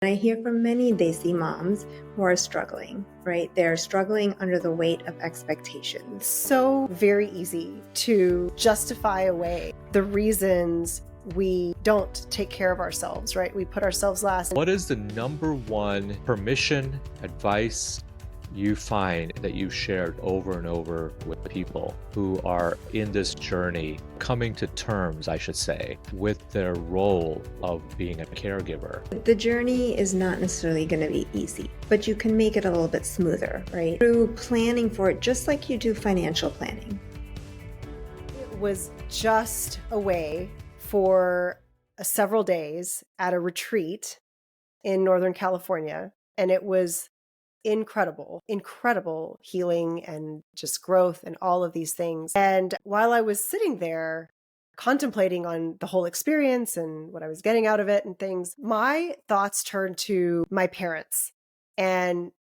I hear from many Desi moms who are struggling, right? They're struggling under the weight of expectations. So very easy to justify away the reasons we don't take care of ourselves, right? We put ourselves last. What is the number one permission, advice you find that you shared over and over with people who are in this journey, coming to terms, I should say, with their role of being a caregiver? The journey is not necessarily going to be easy, but you can make it a little bit smoother, right? Through planning for it, just like you do financial planning. It was just away for several days at a retreat in Northern California, and it was incredible healing and just growth and all of these things. And while I was sitting there contemplating on the whole experience and what I was getting out of it and things, my thoughts turned to my parents and,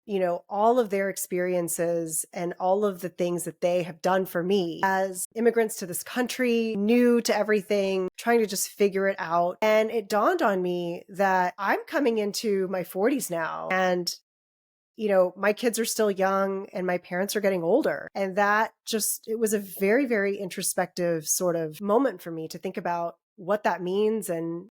all of their experiences and all of the things that they have done for me as immigrants to this country, new to everything, trying to just figure it out. And it dawned on me that I'm coming into my 40s now, and my kids are still young and my parents are getting older. And it was a very, very introspective sort of moment for me to think about what that means. And,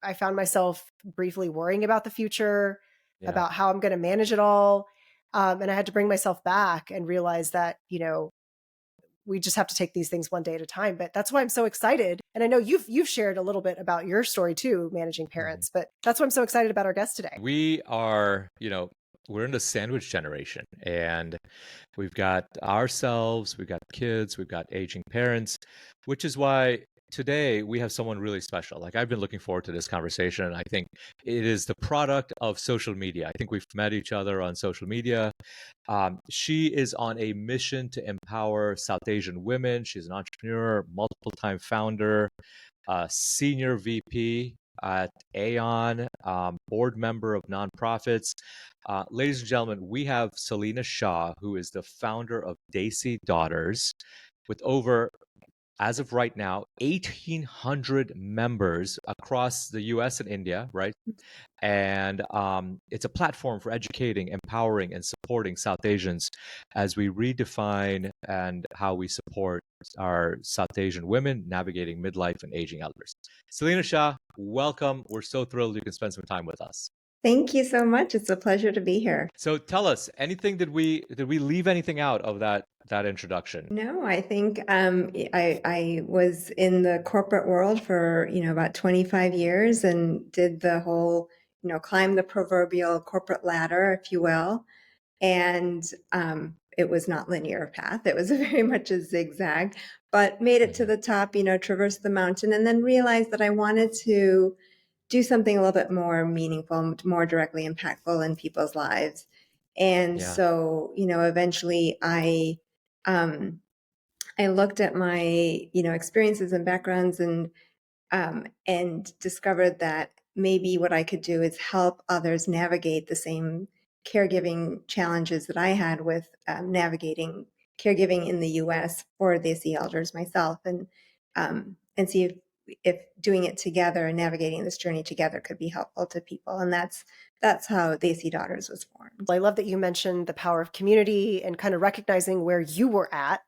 I found myself briefly worrying about the future, about how I'm going to manage it all. And I had to bring myself back and realize that, we just have to take these things one day at a time. But that's why I'm so excited. And I know you've shared a little bit about your story too, managing parents, but that's why I'm so excited about our guest today. We are, we're in the sandwich generation, and we've got ourselves, we've got kids, we've got aging parents, which is why today we have someone really special. Like, I've been looking forward to this conversation, and I think it is the product of social media. I think we've met each other on social media. She is on a mission to empower South Asian women. She's an entrepreneur, multiple time founder, senior VP at Aon, board member of nonprofits. Ladies and gentlemen, we have Salina Shah, who is the founder of Desi Daughters, with over, as of right now, 1,800 members across the US and India, right? And it's a platform for educating, empowering, and supporting South Asians as we redefine and how we support our South Asian women navigating midlife and aging elders. Salina Shah, welcome. We're so thrilled you can spend some time with us. Thank you so much. It's a pleasure to be here. So tell us, did we leave anything out of that introduction? No, I think I was in the corporate world for about 25 years and did the whole climb the proverbial corporate ladder, if you will, and it was not linear path. It was very much a zigzag, but made it to the top. Traversed the mountain, and then realized that I wanted to do something a little bit more meaningful, more directly impactful in people's lives. And so, eventually I looked at my, experiences and backgrounds and discovered that maybe what I could do is help others navigate the same caregiving challenges that I had with navigating caregiving in the U.S. for Desi elders myself, and see if doing it together and navigating this journey together could be helpful to people. And that's how Desi Daughters was formed. I love that you mentioned the power of community and kind of recognizing where you were at.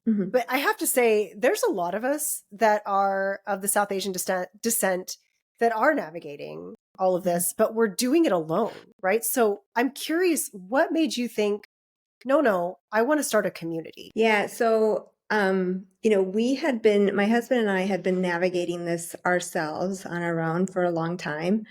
Mm-hmm. But I have to say, there's a lot of us that are of the South Asian descent that are navigating all of this, but we're doing it alone, right? So I'm curious, what made you think, no, I want to start a community? Yeah. So, my husband and I had been navigating this ourselves on our own for a long time.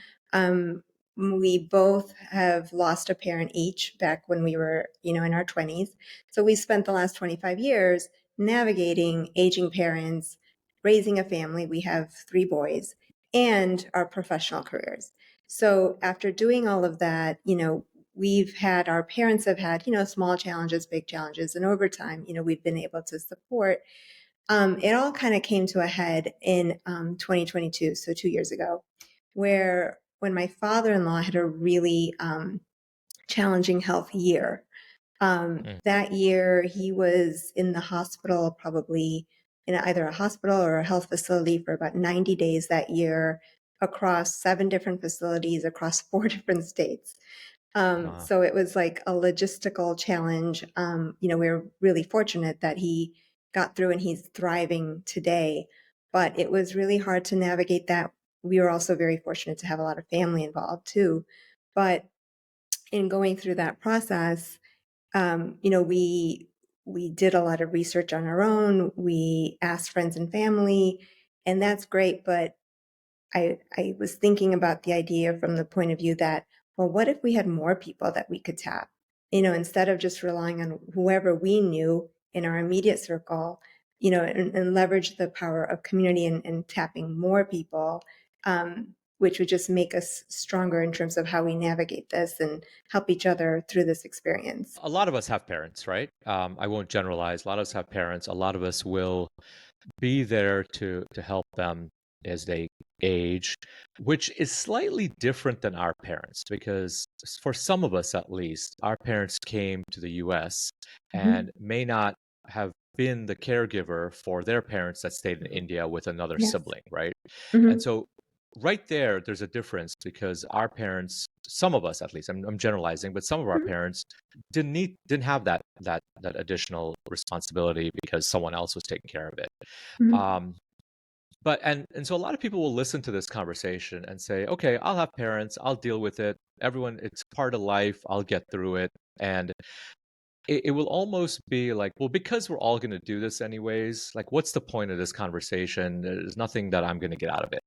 We both have lost a parent each back when we were, in our 20s. So we spent the last 25 years navigating aging parents, raising a family. We have 3 boys, and our professional careers. So after doing all of that, our parents have had, small challenges, big challenges, and over time, we've been able to support. It all kind of came to a head in 2022, so 2 years ago, when my father-in-law had a really challenging health year. That year, he was in the hospital, probably in either a hospital or a health facility for about 90 days that year. across 7 different facilities across 4 different states. Wow. So it was like a logistical challenge. We were really fortunate that he got through and he's thriving today, but it was really hard to navigate that. We were also very fortunate to have a lot of family involved too. But in going through that process, we did a lot of research on our own. We asked friends and family, and that's great. But I was thinking about the idea from the point of view that, well, what if we had more people that we could tap? Instead of just relying on whoever we knew in our immediate circle, and leverage the power of community and tapping more people, which would just make us stronger in terms of how we navigate this and help each other through this experience. A lot of us have parents, right? I won't generalize. A lot of us have parents. A lot of us will be there to help them as they age, which is slightly different than our parents because for some of us at least, our parents came to the US Mhm. and may not have been the caregiver for their parents that stayed in India with another Yes. sibling, right? And Hmm. so right there's a difference because our parents, some of us at least, I'm generalizing, but some of our parents didn't have that additional responsibility because someone else was taking care of it. Hmm. Um, but and so a lot of people will listen to this conversation and say, okay, I'll have parents, I'll deal with it. Everyone, it's part of life. I'll get through it. And it will almost be like, well, because we're all going to do this anyways, like, what's the point of this conversation? There's nothing that I'm going to get out of it.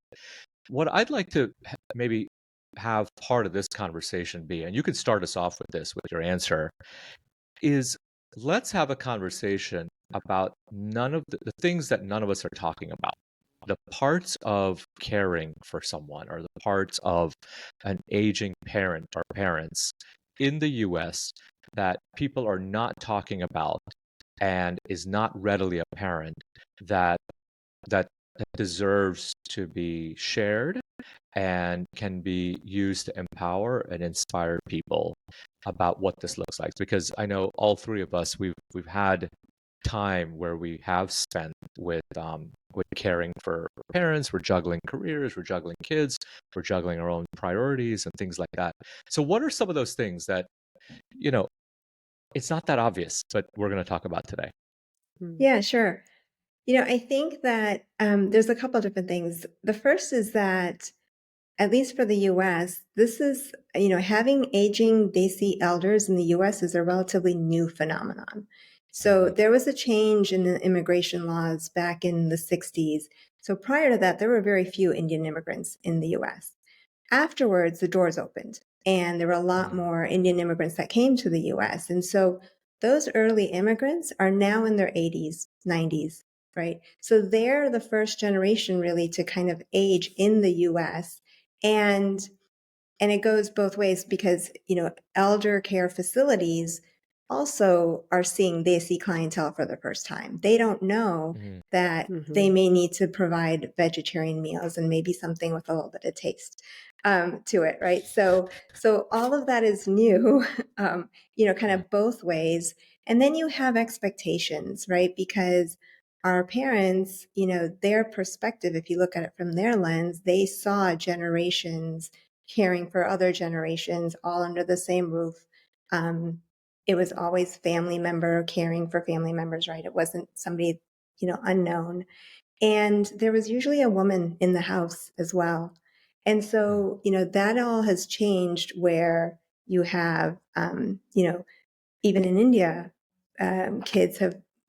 What I'd like to maybe have part of this conversation be, and you could start us off with this with your answer, is let's have a conversation about none of the things that none of us are talking about. The parts of caring for someone or the parts of an aging parent or parents in the US that people are not talking about and is not readily apparent that that deserves to be shared and can be used to empower and inspire people about what this looks like. Because I know all three of us, we've had time where we have spent with caring for parents. We're juggling careers, we're juggling kids, we're juggling our own priorities and things like that. So, what are some of those things that you know? It's not that obvious, but we're going to talk about today. Mm. Yeah, sure. I think that there's a couple different things. The first is that, at least for the US, this is, having aging Desi elders in the US is a relatively new phenomenon. So Mhm. there was a change in the immigration laws back in the 60s. So prior to that, there were very few Indian immigrants in the US. Afterwards, the doors opened and there were a lot Mm. more Indian immigrants that came to the US. And so those early immigrants are now in their 80s, 90s, right? So they're the first generation really to kind of age in the US. And and it goes both ways because, elder care facilities also are seeing Desi clientele for the first time. They don't know Mhm. that they Mhm. may need to provide vegetarian meals and maybe something with a little bit of taste to it, right? So all of that is new, kind Yeah. of both ways. And then you have expectations, right? Because our parents, their perspective, if you look at it from their lens, they saw generations caring for other generations all under the same roof. It was always family member caring for family members, right? It wasn't somebody, unknown. And there was usually a woman in the house as well. And Mm. so, that all has changed where you have, even in India, kids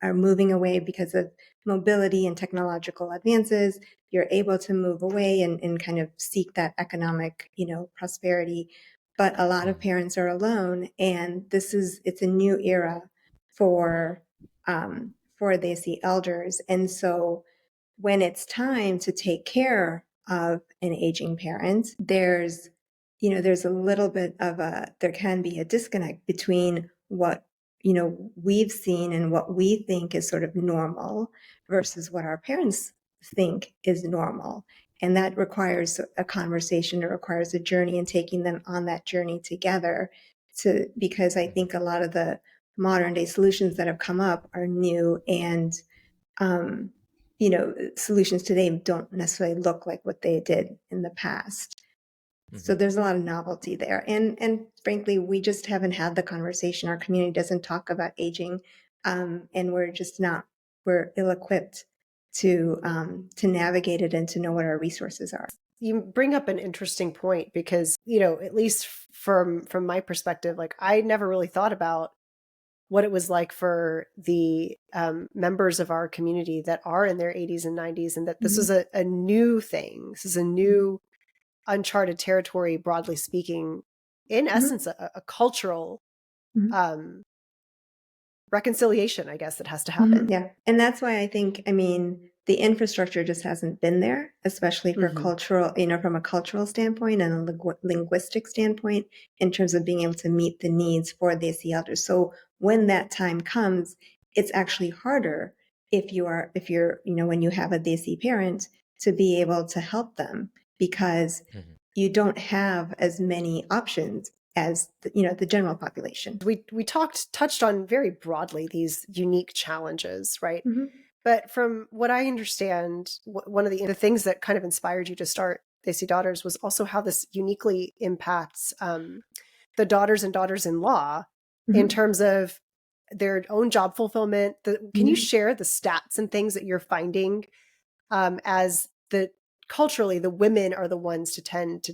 are moving away because of mobility and technological advances. You're able to move away and kind of seek that economic, prosperity. But a lot of Mm. parents are alone, and it's a new era for they see elders. And so when it's time to take care of an aging parent, there's a little bit of there can be a disconnect between what, we've seen and what we think is sort of normal versus what our parents think is normal. And that requires a conversation, it requires a journey and taking them on that journey together because I Mhm. think a lot of the modern day solutions that have come up are new and um, solutions today don't necessarily look like what they did in the past. So Mhm. there's a lot of novelty there. And frankly, we just haven't had the conversation. Our community doesn't talk about aging. And we're ill-equipped to navigate it and to know what our resources are. You bring up an interesting point because, at least from my perspective, like I never really thought about what it was like for the members of our community that are in their 80s and 90s, and that this was a new thing. This is a new uncharted territory, broadly speaking, in essence, a cultural um, reconciliation, I guess, that has to happen. Yeah. And that's why the infrastructure just hasn't been there, especially for cultural, from a cultural standpoint and a linguistic standpoint, in terms of being able to meet the needs for the Desi elders. So when that time comes, it's actually harder if you're, when you have a Desi parent, to be able to help them, because Mhm. you don't have as many options as the general population. We touched on very broadly these unique challenges, right? But from what I understand, one of the things that kind of inspired you to start Desi Daughters was also how this uniquely impacts the daughters and daughters-in-law in terms of their own job fulfillment. Can you share the stats and things that you're finding as culturally the women are the ones to tend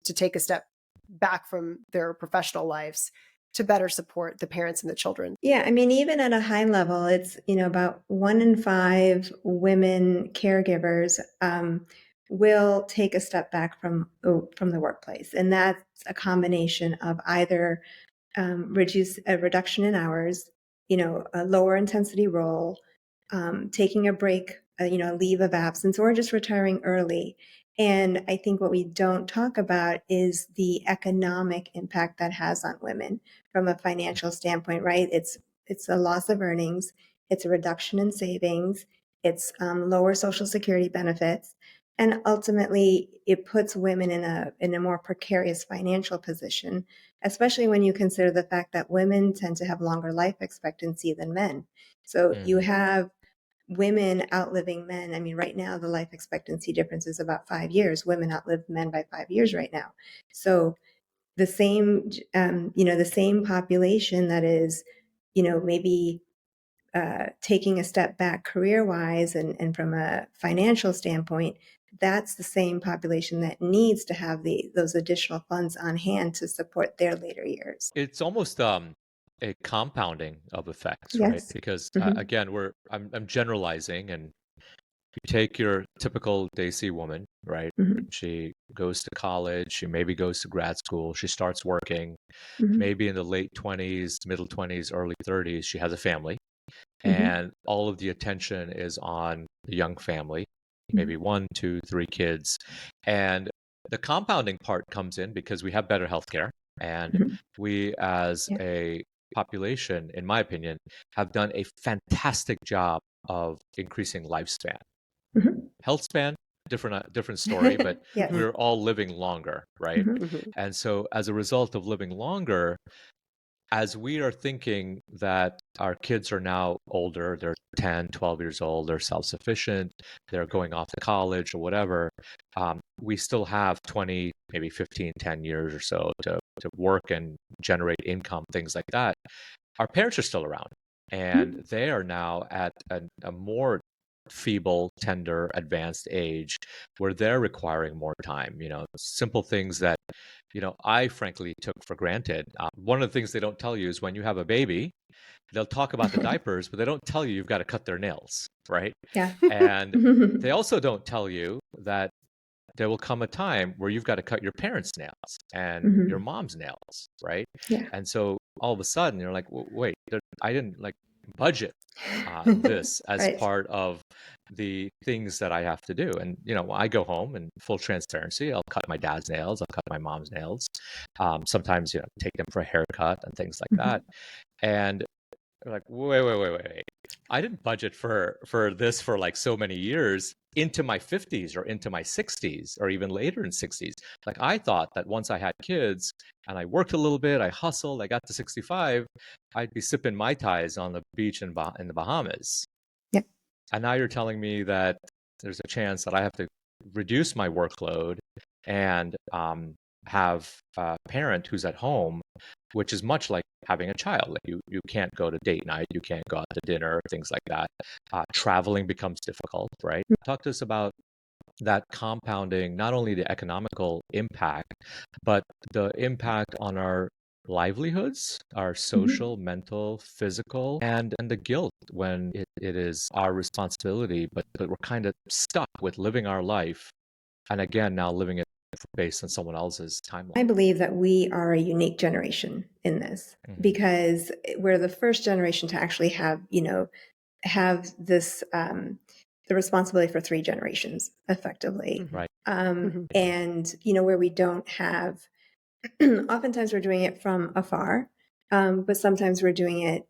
to take a step back from their professional lives to better support the parents and the children? Yeah, even at a high level, it's, about 1 in 5 women caregivers will take a step back from the workplace. And that's a combination of either a reduction in hours, a lower intensity role, taking a break, a leave of absence, or just retiring early. And I think what we don't talk about is the economic impact that has on women from a financial standpoint, right? It's a loss of earnings, it's a reduction in savings, it's lower Social Security benefits, and ultimately it puts women in a more precarious financial position, especially when you consider the fact that women tend to have longer life expectancy than men. So you have women outliving men. Right now the life expectancy difference is about 5 years. Women outlive men by 5 years right now. So the same population that is, maybe taking a step back career-wise and from a financial standpoint, that's the same population that needs to have those additional funds on hand to support their later years. It's almost a compounding of effects, right? Yes. Because Mm-hmm. again, I'm generalizing, and you take your typical Desi woman, right? Mm-hmm. She goes to college, she maybe goes to grad school, she starts working, Mm-hmm. maybe in the late 20s, middle 20s, early 30s, she has a family, Mm-hmm. and all of the attention is on the young family, maybe Mm-hmm. 1, 2, 3 kids. And the compounding part comes in because we have better healthcare. And Mm-hmm. we, as Yeah. a population, in my opinion, have done a fantastic job of increasing lifespan. Mm-hmm. Health span, different story, but Yes. we're all living longer, right? Mm-hmm. And so as a result of living longer, as we are thinking that our kids are now older, they're 10, 12 years old, they're self sufficient, they're going off to college or whatever, we still have 20, maybe 15, 10 years or so to work and generate income, things like that. Our parents are still around, and they are now at a more feeble, tender, advanced age where they're requiring more time. Simple things that I frankly took for granted. One of the things they don't tell you is when you have a baby, they'll talk about the diapers, but they don't tell you you've got to cut their nails, right? Yeah. And Mm-hmm. they also don't tell you that there will come a time where you've got to cut your parents' nails and your mom's nails, right? Yeah. And so all of a sudden you're like, wait, I didn't like budget this as Right. part of the things that I have to do. And, I go home and full transparency, I'll cut my dad's nails, I'll cut my mom's nails. Sometimes, take them for a haircut and things like that. Mm-hmm. And they're like, wait. I didn't budget for this for like so many years into my 50s or into my 60s or even later in 60s. Like I thought that once I had kids and I worked a little bit, I hustled, I got to 65, I'd be sipping Mai Tais on the beach in the Bahamas. Yeah. And now you're telling me that there's a chance that I have to reduce my workload and have a parent who's at home, which is much like having a child. Like you can't go to date night, you can't go out to dinner, things like that. Traveling becomes difficult, right? Talk to us about that compounding, not only the economical impact, but the impact on our livelihoods, our Mhm. social, mental, physical, and the guilt when it is our responsibility, but we're kind of stuck with living our life. And again, now living it based on someone else's I timeline. believe that we are a unique generation in this Hmm. because we're the first generation to actually have, have this the responsibility for three generations effectively. Mhm. Right. Mhm. And where we don't have oftentimes we're doing it from afar, but sometimes we're doing it,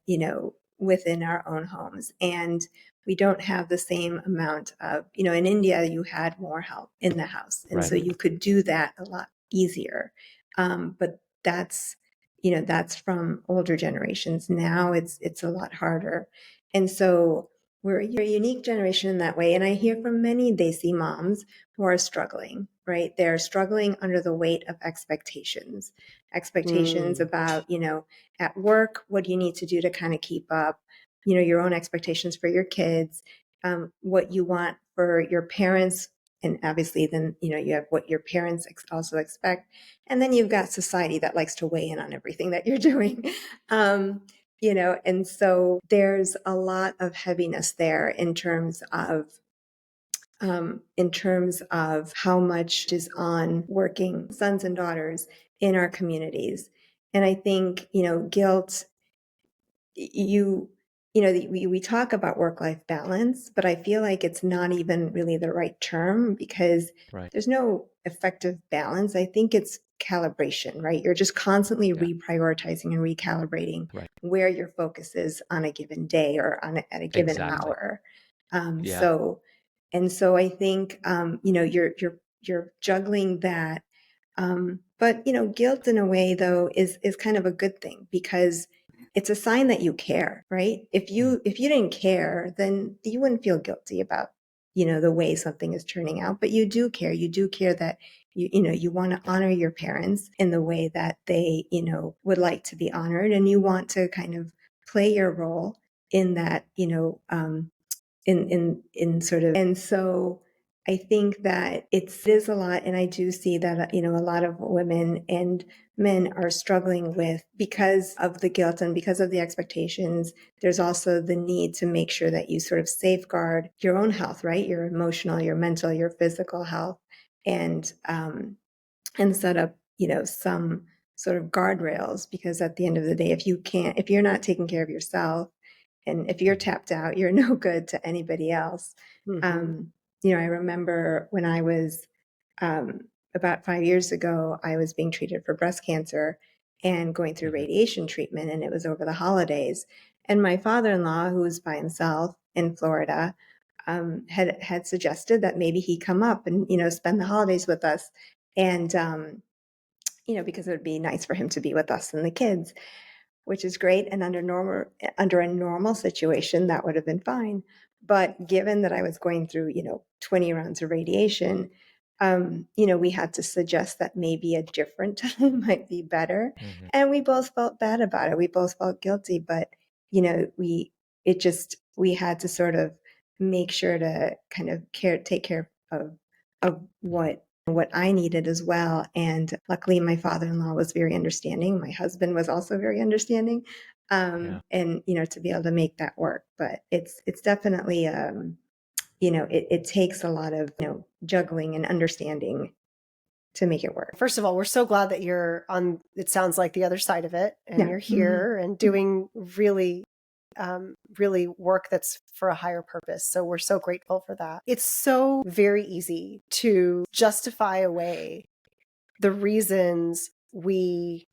within our own homes. And we don't have the same amount of, in India, you had more help in the house. And Right. so you could do that a lot easier. But that's from older generations. Now it's a lot harder. And so we're a unique generation in that way. And I hear from many Desi moms who are struggling, right? They're struggling under the weight of expectations Mm. about, at work, what do you need to do to kind of keep up, your own expectations for your kids, what you want for your parents. And obviously, then, you have what your parents also expect. And then you've got society that likes to weigh in on everything that you're doing. And so there's a lot of heaviness there in terms of how much is on working sons and daughters in our communities. And I think, guilt, you, we talk about work-life balance, but I feel like it's not even really the right term because Right. there's no effective balance. I think it's calibration, right? You're just constantly Yeah. reprioritizing and recalibrating Right. where your focus is on a given day or at a given Exactly. hour. Yeah. So I think you're juggling that. But guilt in a way though is kind of a good thing because it's a sign that you care, right? If Mm. you didn't care, then you wouldn't feel guilty about the way something is turning out. But you do care. You do care that you want to honor your parents in the way that they would like to be honored, and you want to kind of play your role in that in sort of. And so I think that it is a lot, and I do see that a lot of women and men are struggling with because of the guilt and because of the expectations. There's also the need to make sure that you sort of safeguard your own health, right? Your emotional, your mental, your physical health, and set up some sort of guardrails, because at the end of the day, if you're not taking care of yourself, and if you're Mhm. tapped out, you're no good to anybody else. Mhm. Um, I remember when I was um, about 5 years ago, I was being treated for breast cancer and going through Mhm. radiation treatment, and it was over the holidays. And my father-in-law, who was by himself in Florida, had suggested that maybe he come up and spend the holidays with us, and because it would be nice for him to be with us and the kids, which is great. And under a normal situation, that would have been fine. But given that I was going through, 20 rounds of radiation, we had to suggest that maybe a different time might be better. Mhm. And we both felt bad about it. We both felt guilty, but we had to sort of make sure to kind of take care of Mhm. what I needed as well. And luckily, my father-in-law was very understanding. My husband was also very understanding, Yeah. and to be able to make that work. But it's definitely it takes a lot of juggling and understanding to make it work. First of all, we're so glad that you're on, it sounds like, the other side of it, and Yeah. you're Mhm. here and doing really work that's for a higher purpose. So we're so grateful for that. It's so very easy to justify away the reasons we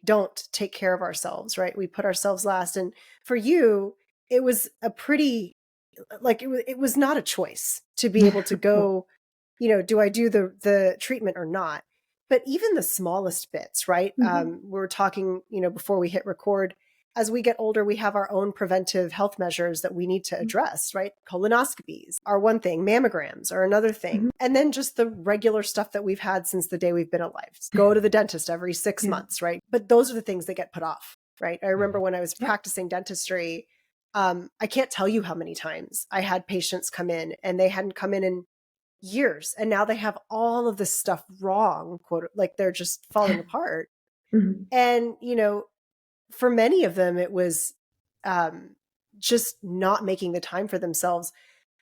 don't take care of ourselves, right? We put ourselves last. And for you, it was a pretty, like, it was not a choice to be able to go, do I do the treatment or not? But even the smallest bits, right? Mhm. We were talking, before we hit record, as we get older, we have our own preventive health measures that we need to address, right? Colonoscopies are one thing, mammograms are another thing. Mhm. And then just the regular stuff that we've had since the day we've been alive. Go to the dentist every 6 Yeah. months, right? But those are the things that get put off, right? I remember Mhm. when I was Yeah. practicing dentistry, I can't tell you how many times I had patients come in and they hadn't come in years. And now they have all of this stuff wrong, quote, like they're just falling apart. Mhm. And, for many of them, it was um, just not making the time for themselves,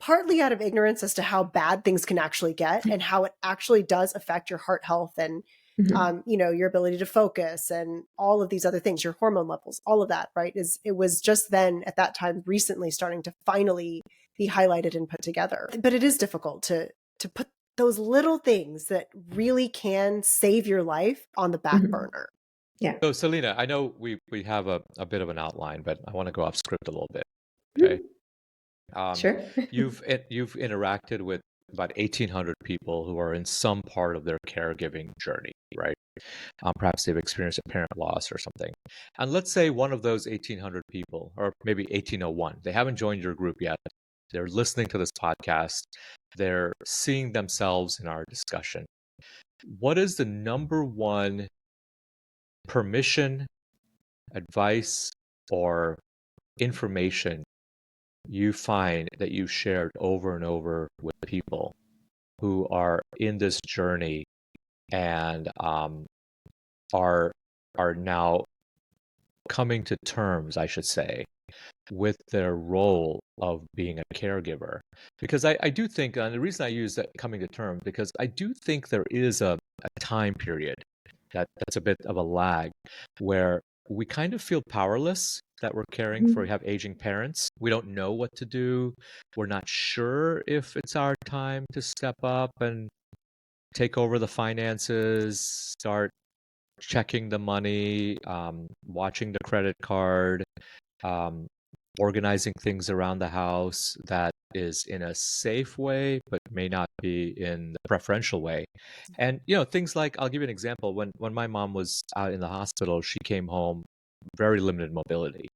partly out of ignorance as to how bad things can actually get and how it actually does affect your heart health and, Mhm. your ability to focus and all of these other things, your hormone levels, all of that, right? It was just then at that time recently starting to finally be highlighted and put together. But it is difficult to put those little things that really can save your life on the back Mhm. burner. Yeah. So, Selena, I know we have a bit of an outline, but I want to go off script a little bit. Okay. Mhm. Um, Sure. you've interacted with about 1,800 people who are in some part of their caregiving journey, right? Perhaps they've experienced a parent loss or something. And let's say one of those 1,800 people, or maybe 1,801, they haven't joined your group yet. They're listening to this podcast. They're seeing themselves in our discussion. What is the number one permission, advice, or information you find that you've shared over and over with people who are in this journey and are now coming to terms, I should say, with their role of being a caregiver? Because I do think, and the reason I use that coming to terms, because I do think there is a time period that's a bit of a lag where we kind of feel powerless that we're caring for. We Mhm. have aging parents. We don't know what to do. We're not sure if it's our time to step up and take over the finances, start checking the money, watching the credit card, um, organizing things around the house that is in a safe way, but may not be in the preferential way. And things like, I'll give you an example. When my mom was out in the hospital, she came home very limited mobility,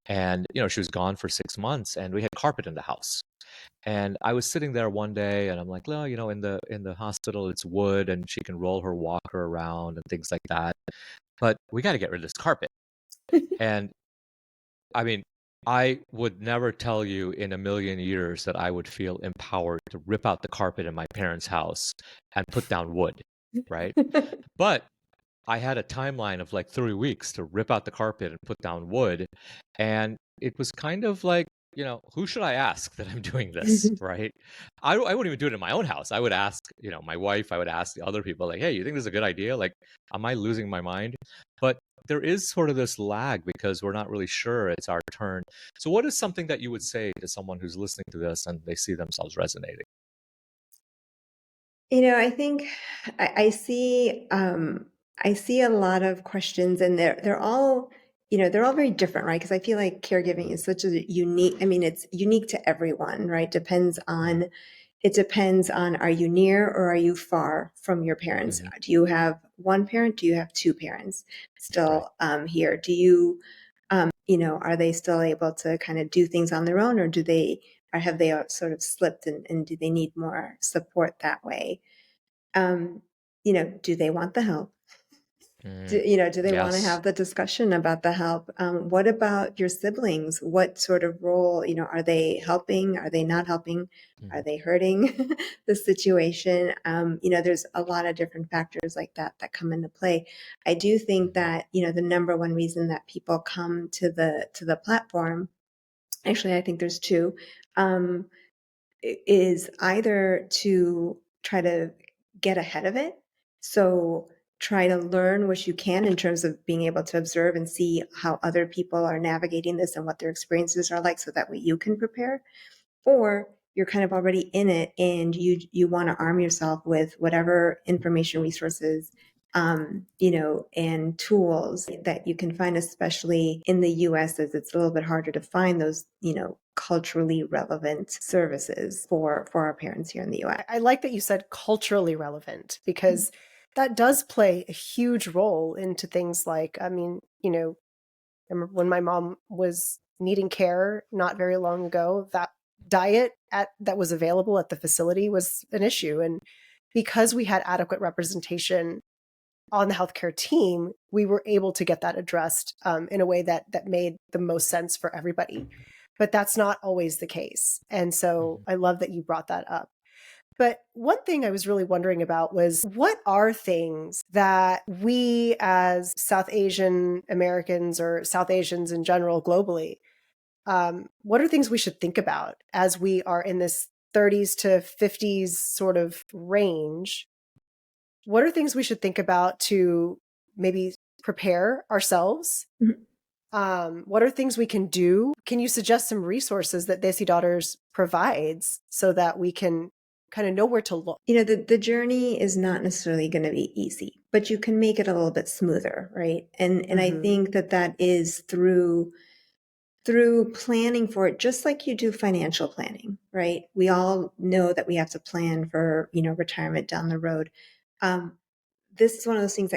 and she was gone for 6 months, and we had carpet in the house. And I was sitting there one day, and I'm like, well, in the hospital, it's wood, and she can roll her walker around and things like that. But we got to get rid of this carpet. And I mean, I would never tell you in a million years that I would feel empowered to rip out the carpet in my parents' house and put down wood, right? But I had a timeline of like 3 weeks to rip out the carpet and put down wood. And it was kind of like, who should I ask that I'm doing this, right? I wouldn't even do it in my own house. I would ask, my wife, I would ask the other people, like, hey, you think this is a good idea? Like, am I losing my mind? But there is sort of this lag because we're not really sure it's our turn. So, what is something that you would say to someone who's listening to this and they see themselves resonating? I think I see a lot of questions, and they're all they're all very different, right? Because I feel like caregiving is such a unique. I mean, it's unique to everyone, right? Mm-hmm. It depends on, are you near or are you far from your parents? Mm-hmm. Do you have one parent? Do you have two parents Right. still here? Do you are they still able to kind of do things on their own, or have they sort of slipped, and do they need more support that way? um, do they want the help? Mm. Do they want to Yes. have the discussion about the help? What about your siblings? What sort of role, are they helping? Are they not helping? Are Mm-hmm. they hurting the situation? There's a lot of different factors like that that come into play. I do think Mm-hmm. that, the number one reason that people come to the platform, actually, I think there's two. Um, is either to try to get ahead of it. So try to learn what you can in terms of being able to observe and see how other people are navigating this and what their experiences are like, so that way you can prepare. Or you're kind of already in it, and you want to arm yourself with whatever information resources, and tools that you can find, especially in the US, as it's a little bit harder to find those, culturally relevant services for our parents here in the US. I like that you said culturally relevant, because that does play a huge role into things like, I mean, I remember when my mom was needing care not very long ago, that diet that was available at the facility was an issue. And because we had adequate representation on the healthcare team, we were able to get that addressed in a way that made the most sense for everybody. But that's not always the case. And so I love that you brought that up. But one thing I was really wondering about was, what are things that we as South Asian Americans or South Asians in general globally, what are things we should think about as we are in this 30s to 50s sort of range? What are things we should think about to maybe prepare ourselves? What are things we can do? Can you suggest some resources that Desi Daughters provides so that we can kind of know where to look? You know, the journey is not necessarily going to be easy, but you can make it a little bit smoother, right? And I think that is through planning for it, just like you do financial planning, right? We all know that we have to plan for, retirement down the road. This is one of those things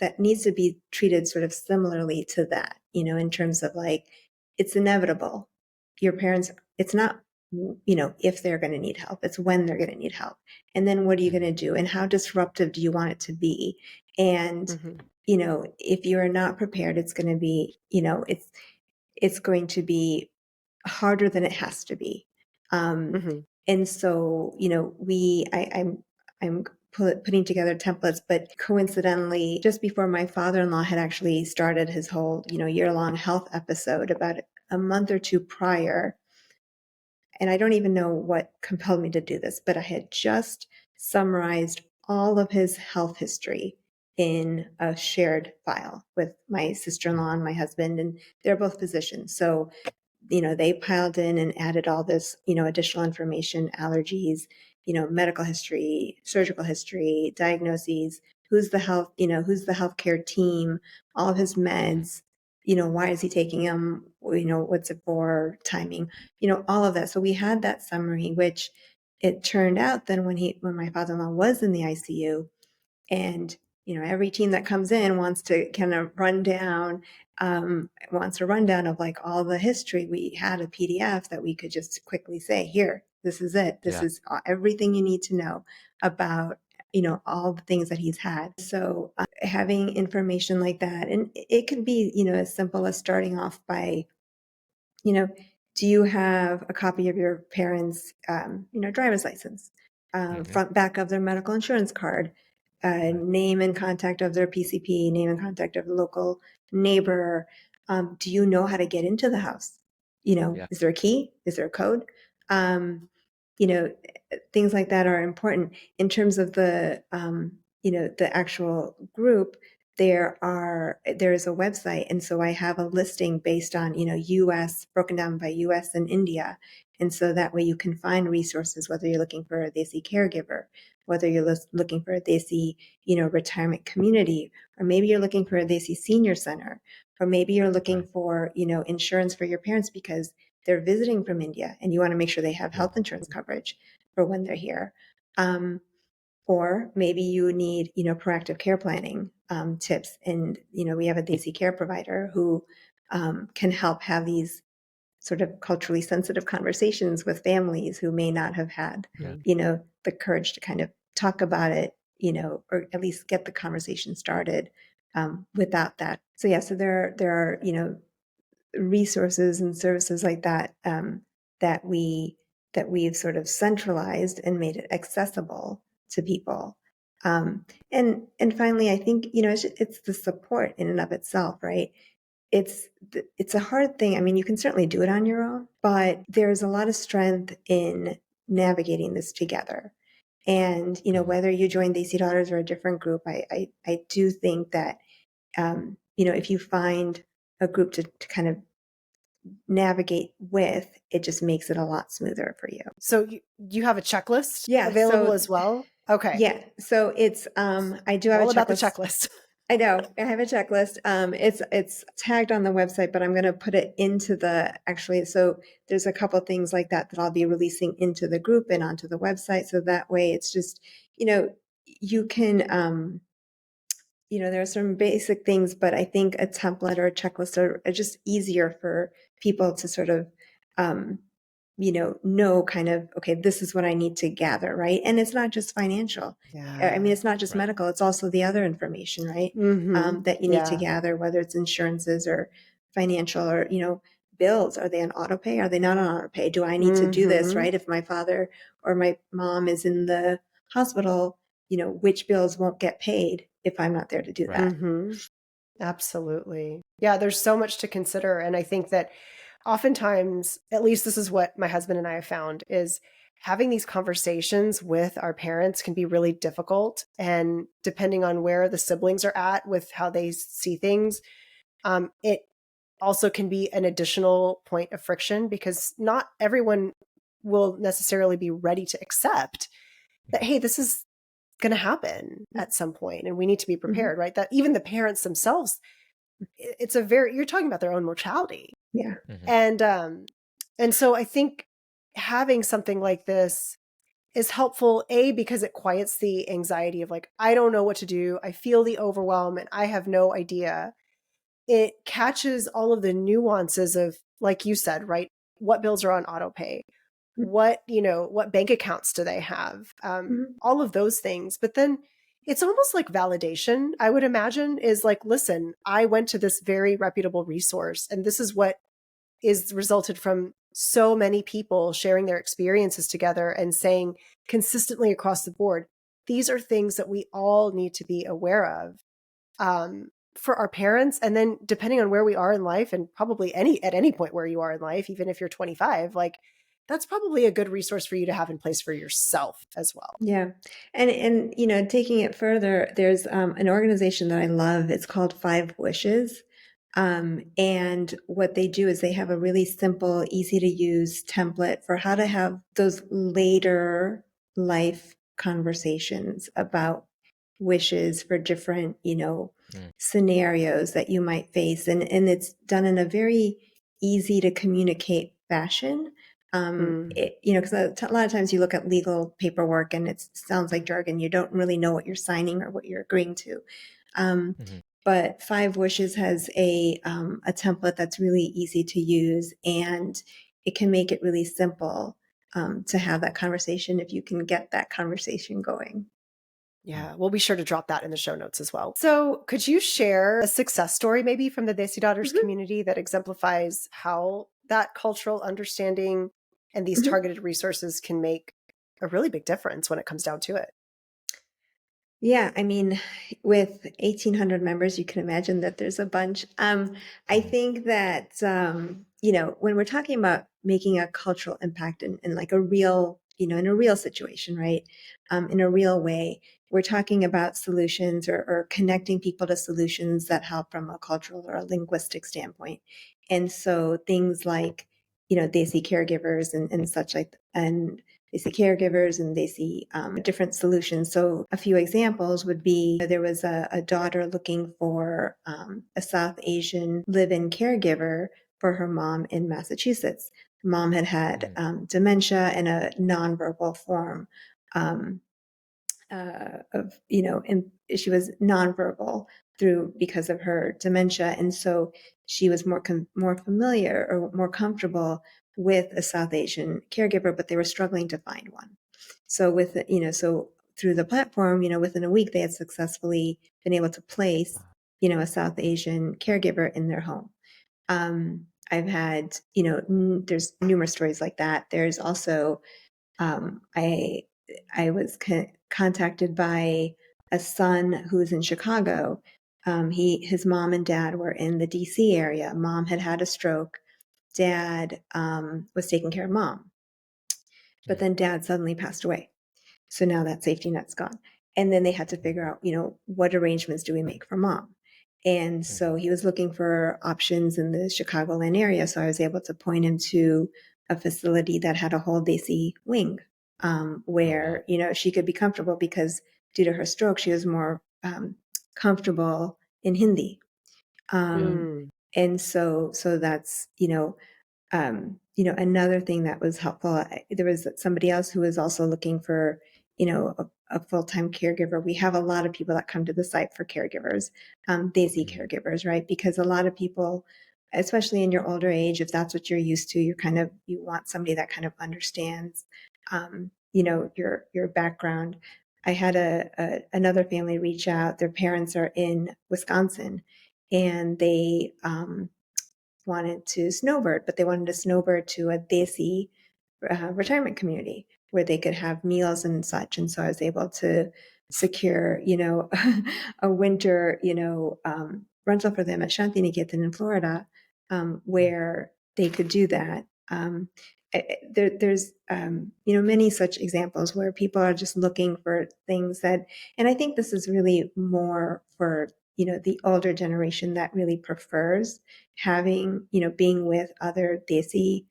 that needs to be treated sort of similarly to that, in terms of like, it's inevitable. Your parents, it's not, if they're going to need help, it's when they're going to need help. And then what are you going to do? And how disruptive do you want it to be? And, if you're not prepared, it's going to be, it's going to be harder than it has to be. And so, I'm putting together templates, but coincidentally, just before my father-in-law had actually started his whole, year-long health episode, about a month or two prior, and I don't even know what compelled me to do this, but I had just summarized all of his health history in a shared file with my sister-in-law and my husband, and they're both physicians. So, they piled in and added all this, additional information, allergies, medical history, surgical history, diagnoses, who's the healthcare team, all of his meds, why is he taking them, what's it for, timing, all of that. So we had that summary, which it turned out then when my father-in-law was in the ICU, and every team that comes in wants to kind of wants a rundown of like all the history. We had a PDF that we could just quickly say, here, this is it. This Yeah. is everything you need to know about all the things that he's had. So having information like that, and it could be as simple as starting off by do you have a copy of your parents' driver's license, front back of their medical insurance card, name and contact of their PCP, name and contact of the local neighbor. Do you know how to get into the house? Yeah. Is there a key? Is there a code? You know, things like that are important. In terms of the the actual group, there is a website, and so I have a listing based on US, broken down by US and India, and so that way you can find resources, whether you're looking for a Desi caregiver, whether you're looking for a Desi retirement community, or maybe you're looking for a Desi senior center, or maybe you're looking for insurance for your parents because they're visiting from India and you want to make sure they have health insurance coverage for when they're here. Or maybe you need, proactive care planning tips. And, we have a Desi care provider who can help have these sort of culturally sensitive conversations with families who may not have had, the courage to kind of talk about it, or at least get the conversation started without that. So yeah, so there are, resources and services like that that we've sort of centralized and made it accessible to people. And finally, I think it's the support in and of itself, right? It's a hard thing. I mean, you can certainly do it on your own, but there's a lot of strength in navigating this together. And whether you join Desi Daughters or a different group, I do think that if you find a group to kind of navigate with, it just makes it a lot smoother for you. So you have a checklist Yeah, available so as well? Okay. Yeah, so it's I do have All a about the checklist. checklist. I know, I have a checklist. It's tagged on the website, but I'm going to put it into so there's a couple things like that I'll be releasing into the group and onto the website. So that way it's just, you can, there are some basic things, but I think a template or a checklist are just easier for people to sort of, um, know kind of, okay, this is what I need to gather, right? And it's not just financial. I mean, Yeah. it's not just Right. medical, it's also the other information, right? Mm-hmm. That you need to Yeah. gather, whether it's insurances or financial or, bills. Are they on auto pay? Are they not on auto pay? Do I need to do this, Mm-hmm. right? If my father or my mom is in the hospital, which bills won't get paid if I'm not there to do Right. that. Mm-hmm. Absolutely. Yeah, there's so much to consider. And I think that oftentimes, at least this is what my husband and I have found, is having these conversations with our parents can be really difficult. And depending on where the siblings are at with how they see things, it also can be an additional point of friction because not everyone will necessarily be ready to accept that, hey, this is going to happen at some point and we need to be Mm-hmm. prepared, right? That even the parents themselves, you're talking about their own mortality. Yeah. Hmm. And so I think having something like this is helpful, because it quiets the anxiety of like, I don't know what to do, I feel the overwhelm and I have no idea. It catches all of the nuances of, like you said, right, what bills are on auto pay, what bank accounts do they have, Mm-hmm. all of those things. But then it's almost like validation, I would imagine, is like, listen, I went to this very reputable resource and this is what is resulted from so many people sharing their experiences together and saying consistently across the board, these are things that we all need to be aware of, for our parents. And then depending on where we are in life, and probably at any point where you are in life, even if you're 25, like that's probably a good resource for you to have in place for yourself as well. Yeah. And taking it further, there's an organization that I love. It's called Five Wishes. And what they do is they have a really simple, easy to use template for how to have those later life conversations about wishes for different, Mm. scenarios that you might face. And it's done in a very easy to communicate fashion. Mm, Because a lot of times you look at legal paperwork and it sounds like jargon. You don't really know what you're signing or what you're agreeing to. Um, Hmm. but Five Wishes has a template that's really easy to use, and it can make it really simple to have that conversation if you can get that conversation going. Mm. yeah, we'll be sure to drop that in the show notes as well. So, could you share a success story maybe from the Desi Daughters Mhm, community that exemplifies how that cultural understanding and these mhm. targeted resources can make a really big difference when it comes down to it? Yeah, I mean, with 1,800 members, you can imagine that there's a bunch. I Mhm. think that, when we're talking about making a cultural impact in like a real, in a real situation, right? In a real way, we're talking about solutions or connecting people to solutions that help from a cultural or a linguistic standpoint. And so things like, they see caregivers and such like, and they see caregivers and they see different solutions. So a few examples would be there was a daughter looking for a South Asian live-in caregiver for her mom in Massachusetts. Mom had Mhm. dementia in a nonverbal form. Um, of and she was nonverbal through because of her dementia, and so she was more familiar or more comfortable with a South Asian caregiver, but they were struggling to find one. So so through the platform, within a week they had successfully been able to place a South Asian caregiver in their home. I've had there's numerous stories like that. There's also I was contacted by a son who's in Chicago. His mom and dad were in the DC area. Mom had had a stroke. Dad was taking care of mom, but Mm. then dad suddenly passed away. So now that safety net's gone. And then they had to figure out, what arrangements do we make for mom? And so Mhm. he was looking for options in the Chicagoland area. So I was able to point him to a facility that had a whole Desi wing, Oh, wow. where, she could be comfortable because due to her stroke, she was more comfortable in Hindi. Um, Mm, and so that's, another thing that was helpful. There was somebody else who was also looking for, a full-time caregiver, we have a lot of people that come to the site for caregivers, Desi caregivers, right? Because a lot of people, especially in your older age, if that's what you're used to, you want somebody that kind of understands, your background. I had another family reach out. Their parents are in Wisconsin, and they wanted to snowbird, but they wanted to snowbird to a Desi retirement community where they could have meals and such. And so I was able to secure, a winter, rental for them at Shantiniketan in Florida, where they could do that. There's many such examples where people are just looking for things that, and I think this is really more for the older generation that really prefers having being with other Desi,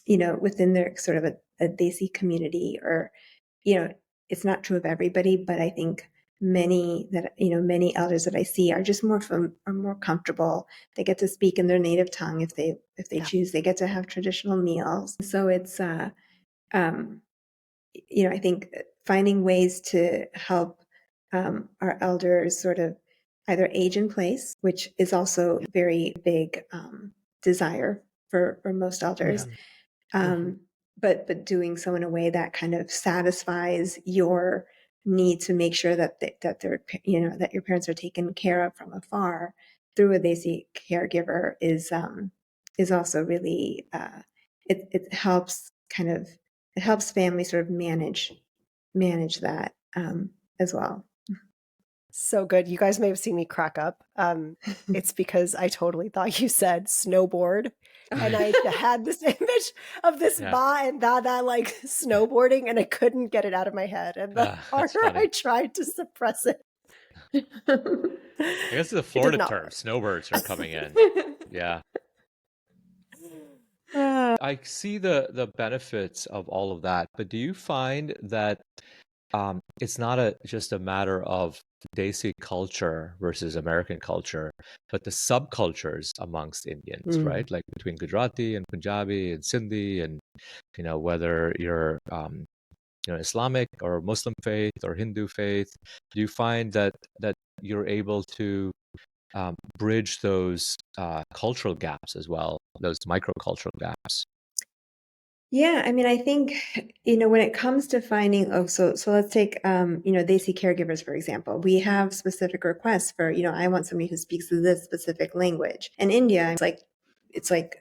within their sort of a Desi community, or it's not true of everybody, but I think many elders that I see are just are more comfortable. They get to speak in their native tongue if they choose. They get to have traditional meals. So it's I think finding ways to help our elders sort of either age in place, which is also a very big desire for most elders, but doing so in a way that kind of satisfies your need to make sure that that your parents are taken care of from afar through a Desi caregiver is also really it helps families sort of manage that as well. So good. You guys may have seen me crack up. It's because I totally thought you said snowboard. And I had this image of this ba and da like snowboarding, and I couldn't get it out of my head. And the harder I tried to suppress it. I guess the Florida term, snowbirds, are coming in. Yeah. I see the benefits of all of that, but do you find that it's not just a matter of Desi culture versus American culture, but the subcultures amongst Indians, right? Like between Gujarati and Punjabi and Sindhi, and whether you're Islamic or Muslim faith or Hindu faith, do you find that you're able to bridge those cultural gaps as well, those microcultural gaps? Yeah, I mean, I think, when it comes to finding, so let's take, Desi caregivers, for example. We have specific requests for, I want somebody who speaks this specific language. In India, it's like,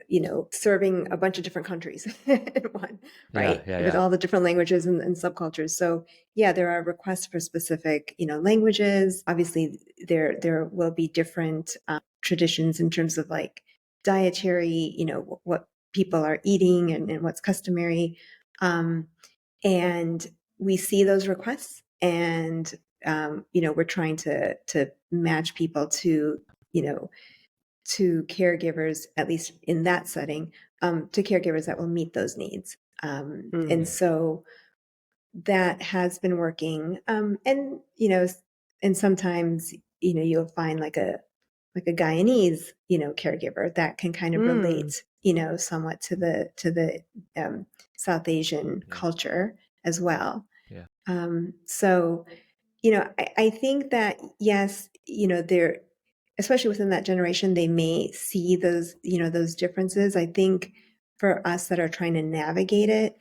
serving a bunch of different countries in one, right? Yeah. With all the different languages and subcultures. So yeah, there are requests for specific, languages. Obviously, there will be different traditions in terms of like dietary, what people are eating and what's customary. And we see those requests, and we're trying to match people to to caregivers, at least in that setting, to caregivers that will meet those needs. And so that has been working. And sometimes you'll find like a Guyanese caregiver that can kind of relate somewhat to the South Asian culture as well. So I think that yes, they're, especially within that generation, they may see those differences. I think for us that are trying to navigate it,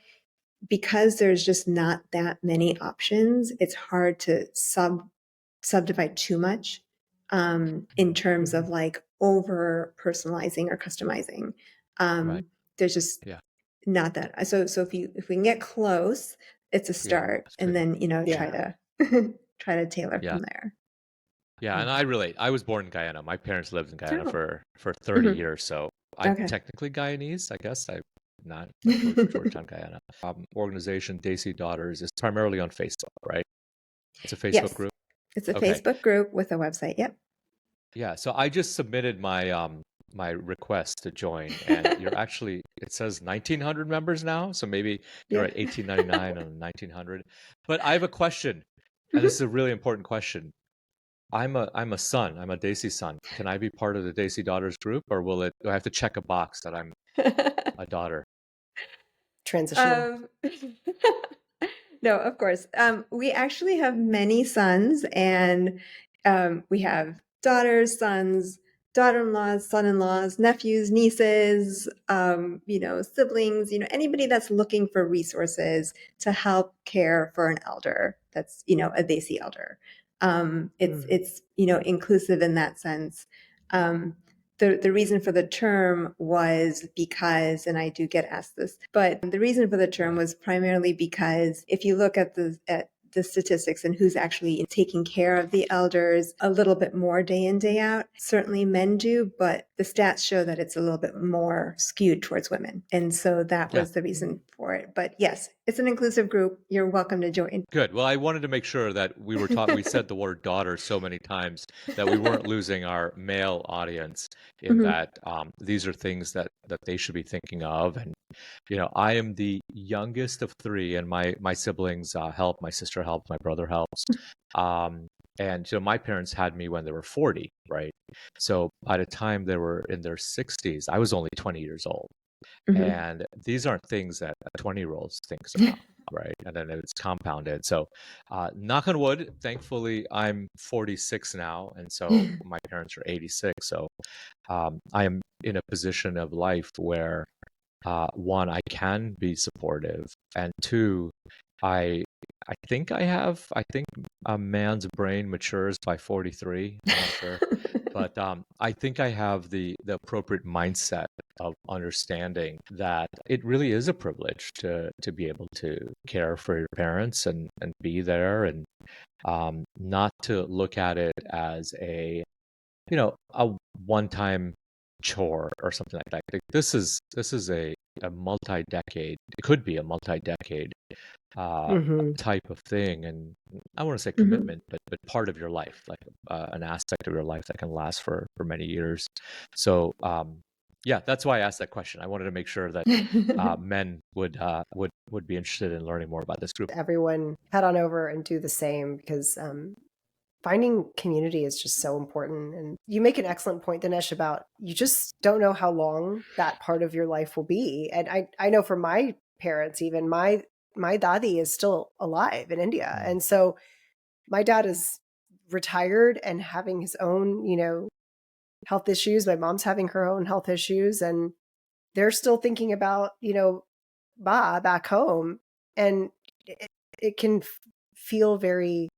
because there's just not that many options, it's hard to subdivide too much in terms of like over personalizing or customizing. There's just not that. So if we can get close, it's a start, and then try to tailor from there. Yeah, and I relate. I was born in Guyana. My parents lived in Guyana for 30 years, so I'm technically Guyanese, I guess. I'm not Georgetown, Guyana. Organization Desi Daughters is primarily on Facebook, right? It's a Facebook group. It's a Facebook group with a website. Yep. Yeah, so I just submitted my my request to join, and you're actually, it says 1,900 members now, so maybe you're at 1,899 and 1,900. But I have a question, and this is a really important question. I'm a son. I'm a Desi son. Can I be part of the Desi Daughters group, or do I have to check a box that I'm a daughter? Transitional. No, of course. We actually have many sons, and we have daughters, sons, daughter-in-laws, son-in-laws, nephews, nieces, siblings, anybody that's looking for resources to help care for an elder that's, a Desi elder. It's inclusive in that sense. Um, the reason for the term was because, and I do get asked this, but the reason for the term was primarily because if you look at the statistics and who's actually taking care of the elders a little bit more day in, day out. Certainly men do, but the stats show that it's a little bit more skewed towards women. And so that Yeah. was the reason for it. But yes, it's an inclusive group. You're welcome to join. Good. Well, I wanted to make sure that we were taught, we said the word daughter so many times that we weren't losing our male audience in that these are things that they should be thinking of. And, I am the youngest of three, and my siblings help, my sister helps, my brother helps. And my parents had me when they were 40, right? So by the time they were in their 60s, I was only 20 years old. And these aren't things that a 20-year-old thinks about, right? And then it's compounded. So, knock on wood, thankfully, I'm 46 now. And so my parents are 86. So, I am in a position of life where, one, I can be supportive. And two, I I think a man's brain matures by 43. I'm not sure. But I think I have the appropriate mindset of understanding that it really is a privilege to be able to care for your parents and be there, and not to look at it as a one-time chore or something like that. Like, this is a multi-decade. It could be a multi-decade type of thing, and I want to say commitment, but part of your life, like an aspect of your life that can last for many years. So yeah, that's why I asked that question. I wanted to make sure that men would be interested in learning more about this group. Everyone head on over and do the same, because finding community is just so important. And you make an excellent point, Dinesh, about you just don't know how long that part of your life will be. And I know for my parents, even my daddy is still alive in India. And so my dad is retired and having his own, health issues. My mom's having her own health issues, and they're still thinking about, Ba back home. And it can feel very,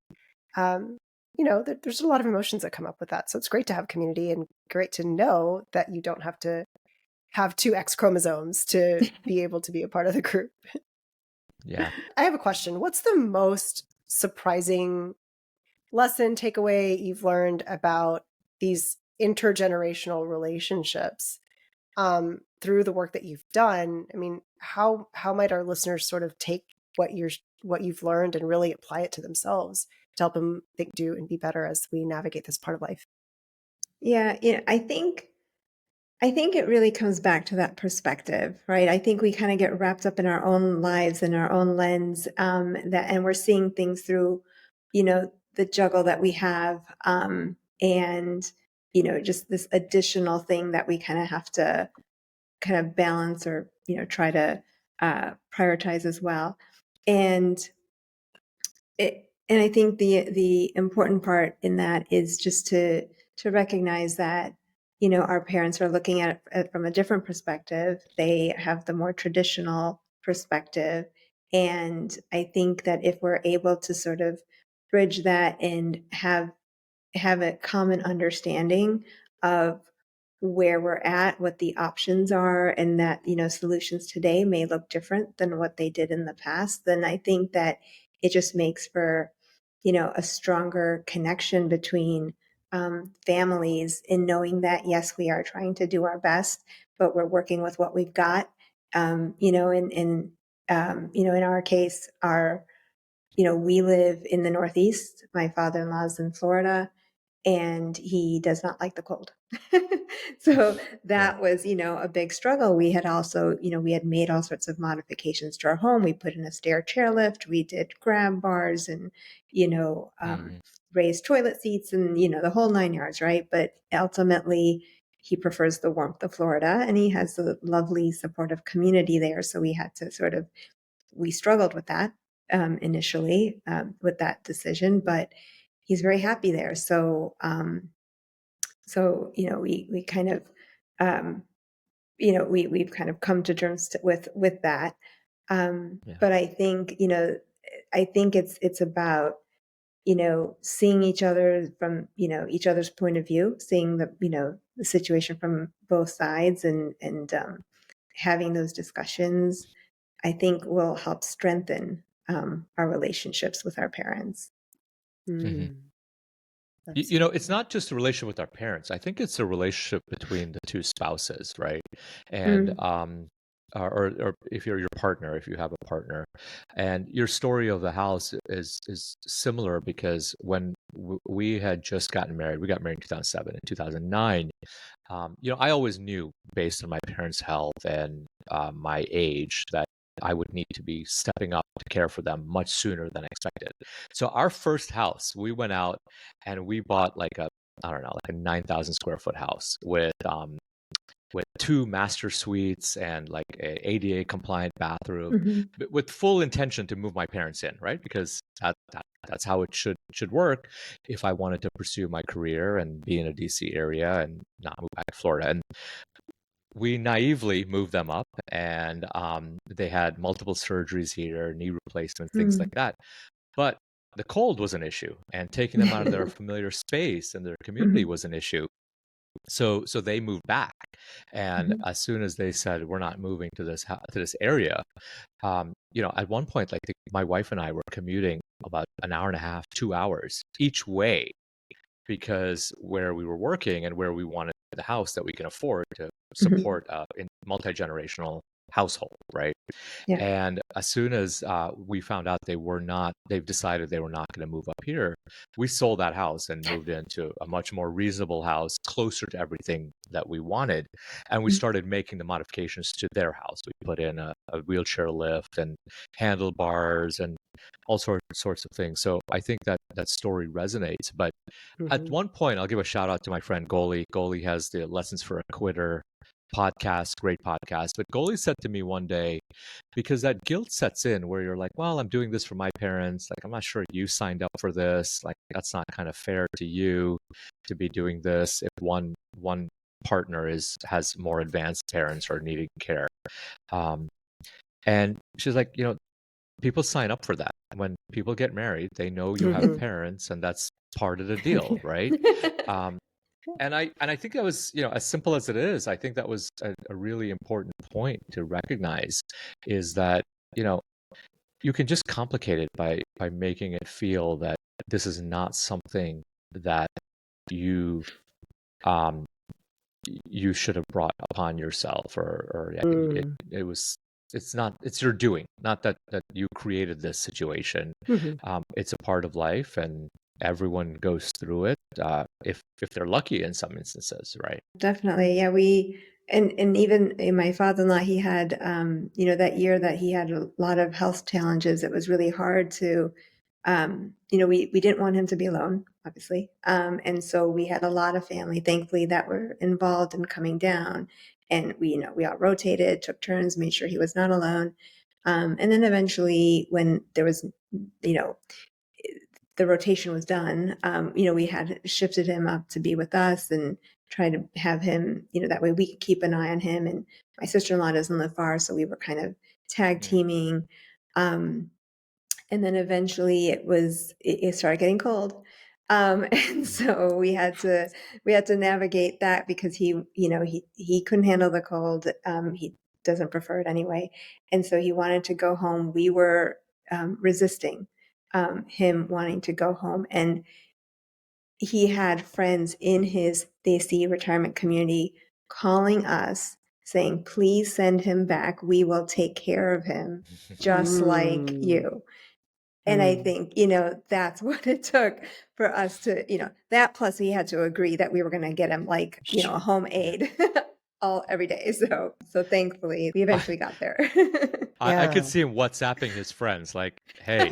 there's a lot of emotions that come up with that. So it's great to have community, and great to know that you don't have to have two X chromosomes to be able to be a part of the group. Yeah. I have a question. What's the most surprising lesson, takeaway you've learned about these intergenerational relationships through the work that you've done? I mean, how might our listeners sort of take what you've learned and really apply it to themselves to help them think, do, and be better as we navigate this part of life? Yeah, I think it really comes back to that perspective, right? I think we kind of get wrapped up in our own lives and our own lens, and we're seeing things through, the juggle that we have, and just this additional thing that we kind of have to kind of balance, or try to prioritize as well. And I think the important part in that is just to recognize that our parents are looking at it from a different perspective. They have the more traditional perspective, and I think that if we're able to sort of bridge that and have a common understanding of where we're at, what the options are, and that, solutions today may look different than what they did in the past, then I think that it just makes for, a stronger connection between families, in knowing that, yes, we are trying to do our best, but we're working with what we've got. In our case, we live in the Northeast. My father-in-law's in Florida, and he does not like the cold. So that was, a big struggle. We had also, we had made all sorts of modifications to our home. We put in a stair chairlift, we did grab bars, and, raised toilet seats, and, the whole 9 yards, right? But ultimately, he prefers the warmth of Florida, and he has a lovely supportive community there. So we had to we struggled with that. initially with that decision, but he's very happy there. So, we kind of, we've kind of come to terms with that. Yeah. But I think, it's about, seeing each other from, each other's point of view, seeing the situation from both sides, and having those discussions, I think will help strengthen our relationships with our parents. Mhm. Mm, It's absolutely. not just a relationship with our parents. I think it's a relationship between the two spouses, right? And Mm, or if you're your partner, if you have a partner, and your story of the house is similar because when we had just gotten married, we got married in 2007. In 2009, I always knew based on my parents' health and my age that I would need to be stepping up to care for them much sooner than expected. So our first house, we went out and we bought like a, I don't know, like a 9,000 square foot house with two master suites and like a ADA compliant bathroom, mhm, but with full intention to move my parents in, right? Because that's how it should work if I wanted to pursue my career and be in a DC area and not move back to Florida. And we naively moved them up, and they had multiple surgeries here, knee replacements, things like mm. that. But the cold was an issue, and taking them out of their familiar space and their community Mhm, was an issue. So they moved back, and mhm, as soon as they said we're not moving to to this area, at one point, like my wife and I were commuting about an hour and a half, 2 hours each way because where we were working and where we wanted the house that we can afford to mhm. support in multi-generational household, right? Yeah. And as soon as we found out they've decided they were not going to move up here, we sold that house and moved into a much more reasonable house closer to everything that we wanted. And we Mm, started making the modifications to their house. We put in a wheelchair lift and handlebars and all sorts of things. So I think that story resonates. But at Hmm. one point, I'll give a shout out to my friend Goalie. Goalie has the Lessons for a Quitter podcast, great podcast. But Goalie said to me one day, because that guilt sets in where you're like, well, I'm doing this for my parents. Like, I'm not sure you signed up for this. Like, that's not kind of fair to you to be doing this if one partner has more advanced parents or needing care. Um, and she's like, people sign up for that. When people get married, they know you have Hmm. parents, and that's part of the deal, right? Um, and I think that was, as simple as it is, I think that was a really important point to recognize is that, you know, you can just complicate it by making it feel that this is not something that you um you should have brought upon yourself or yeah, Mm. it was it's your doing, not that you created this situation. Hmm. It's a part of life and everyone goes through it if they're lucky in some instances, right? Definitely. Yeah, and even my father-in-law, he had, that year that he had a lot of health challenges, it was really hard to, we didn't want him to be alone, obviously. And so we had a lot of family, thankfully, that were involved in coming down. And we all rotated, took turns, made sure he was not alone. And then eventually, when there was, you know, the rotation was done, we had shifted him up to be with us and try to have him, that way we could keep an eye on him. And my sister-in-law doesn't live far, so we were kind of tag Mm. teaming. Um, and then eventually it started getting cold. And so we had to navigate that because he couldn't handle the cold. He doesn't prefer it anyway. And so he wanted to go home. We were resisting him wanting to go home. And he had friends in his Desi retirement community calling us saying, please send him back. We will take care of him just like Mm. you. And I Mm. think, that's what it took for us to, that plus we had to agree that we were going to get him like, a Sure. home Yeah. aid all every day. So thankfully we I, eventually got there. I could Yeah. see him WhatsApping his friends like, "Hey,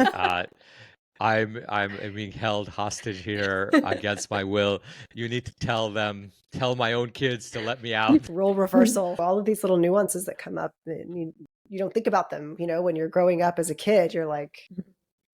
I'm being held hostage here against my will. You need to tell my own kids to let me out." Role reversal, all of these little nuances that come up. you don't think about them, you know, when you're growing up as a kid, you're like